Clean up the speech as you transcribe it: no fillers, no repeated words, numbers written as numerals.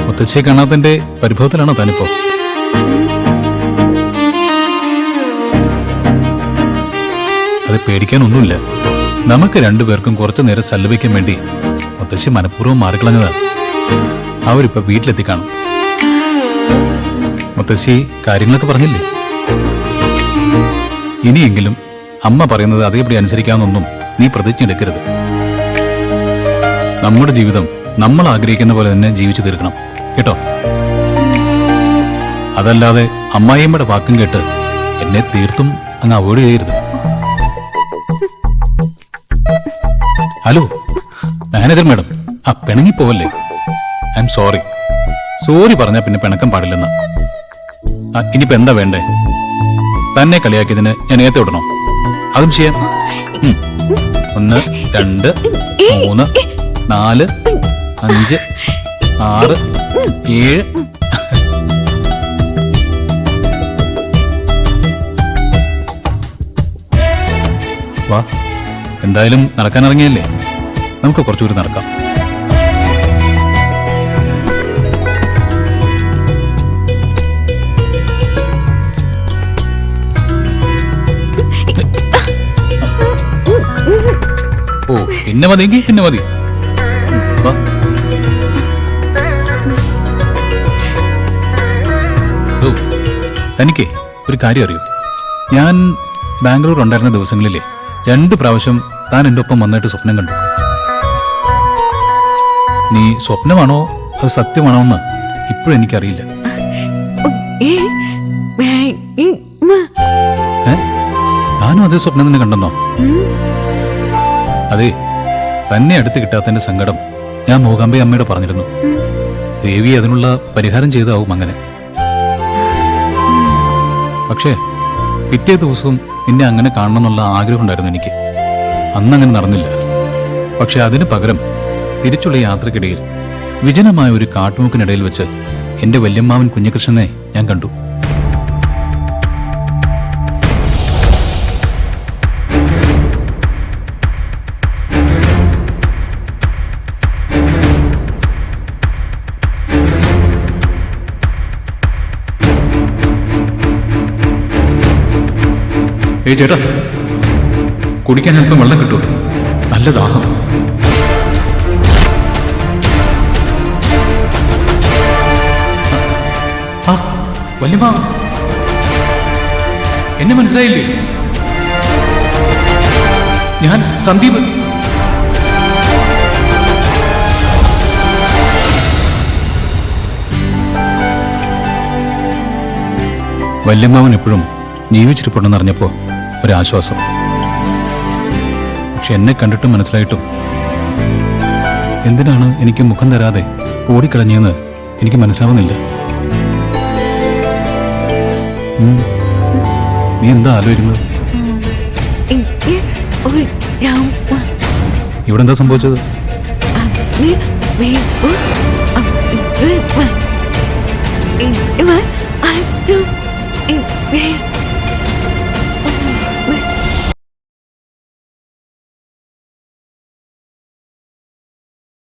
മുത്തശ്ശിയെ കാണാത്തതിന്റെ പരിഭവത്തിലാണോ താനിപ്പോ? അത് പേടിക്കാനൊന്നുമില്ല. നമുക്ക് രണ്ടുപേർക്കും കുറച്ചു നേരം സല്ലപിക്കാൻ വേണ്ടി മുത്തശ്ശി മനഃപൂർവ്വം മാറിക്കളഞ്ഞതാണ്. അവരിപ്പോ വീട്ടിലെത്തി കാണും. മുത്തശ്ശി കാര്യങ്ങളൊക്കെ പറഞ്ഞില്ലേ? ഇനിയെങ്കിലും അമ്മ പറയുന്നത് അതേപടി അനുസരിക്കാമെന്നൊന്നും നീ പ്രതിജ്ഞ എടുക്കരുത്. നമ്മുടെ ജീവിതം നമ്മൾ ആഗ്രഹിക്കുന്ന പോലെ തന്നെ ജീവിച്ചു തീർക്കണം കേട്ടോ. അതല്ലാതെ അമ്മായിയമ്മയുടെ വാക്കും കേട്ട് എന്നെ തീർത്തും അങ്ങ് അവോയ്ഡ് ചെയ്യരുത്. ഹലോ മാനേജർ മാഡം, പിണങ്ങിപ്പോവല്ലേ? I am sorry. സോറി പറഞ്ഞാ പിന്നെ പിണക്കം പാടില്ലെന്ന. ഇനിയിപ്പോ എന്താ വേണ്ടേ? തന്നെ കളിയാക്കിയതിന് ഞാൻ ഏത്തെ വിടണോ? അതും ചെയ്യാം. 1 2 3 4 5 6 7. വാ, എന്തായാലും നടക്കാനിറങ്ങിയല്ലേ, നമുക്ക് കുറച്ചുകൂടി നടക്കാം. ഓ, പിന്നെ മതിയെങ്കിൽ പിന്നെ മതി. തനിക്കേ ഒരു കാര്യം അറിയൂ? ഞാൻ ബാംഗ്ലൂർ ഉണ്ടായിരുന്ന ദിവസങ്ങളിലെ 2 പ്രാവശ്യം താൻ എൻ്റെ ഒപ്പം വന്നിട്ട് സ്വപ്നം കണ്ടു. നീ സ്വപ്നമാണോ അത് സത്യമാണോ എന്ന് ഇപ്പോഴും എനിക്കറിയില്ല. താനും അതേ സ്വപ്നം തന്നെ കണ്ടെന്നോ? അതെ, തന്നെ അടുത്ത് കിട്ടാത്തതിന്റെ സങ്കടം ഞാൻ മൂകാംബ അമ്മയോട് പറഞ്ഞിരുന്നു. ദേവി അതിനുള്ള പരിഹാരം ചെയ്താവും അങ്ങനെ. പക്ഷേ പിറ്റേ ദിവസവും നിന്നെ അങ്ങനെ കാണണമെന്നുള്ള ആഗ്രഹം ഉണ്ടായിരുന്നു എനിക്ക്. അന്നങ്ങനെ നടന്നില്ല. പക്ഷെ അതിനു പകരം തിരിച്ചുള്ള യാത്രക്കിടയിൽ വിജനമായ ഒരു കാട്ടുമുക്കിനിടയിൽ വെച്ച് എന്റെ വല്യമ്മാവൻ കുഞ്ഞികൃഷ്ണനെ ഞാൻ കണ്ടു. ഏയ് ചേട്ടാ, കുടിക്കാൻ അല്പം വെള്ളം കിട്ടുമോ? നല്ല ദാഹം. ആ വല്യമ്മ, എന്നെ മനസ്സിലായില്ലേ? ഞാൻ സന്ദീപ്. വല്യമ്മാവൻ എപ്പോഴും ജീവിച്ചിരിപ്പുണ്ടെന്ന് അറിഞ്ഞപ്പോ ഒരാശ്വാസം. പക്ഷെ എന്നെ കണ്ടിട്ടും മനസ്സിലായിട്ടും എന്തിനാണ് എനിക്ക് മുഖം തരാതെ ഓടിക്കളഞ്ഞെന്ന് എനിക്ക് മനസ്സിലാവുന്നില്ല. നീ എന്താ ആലോചിക്കുന്നത്? ഇവിടെ എന്താ സംഭവിച്ചത്? I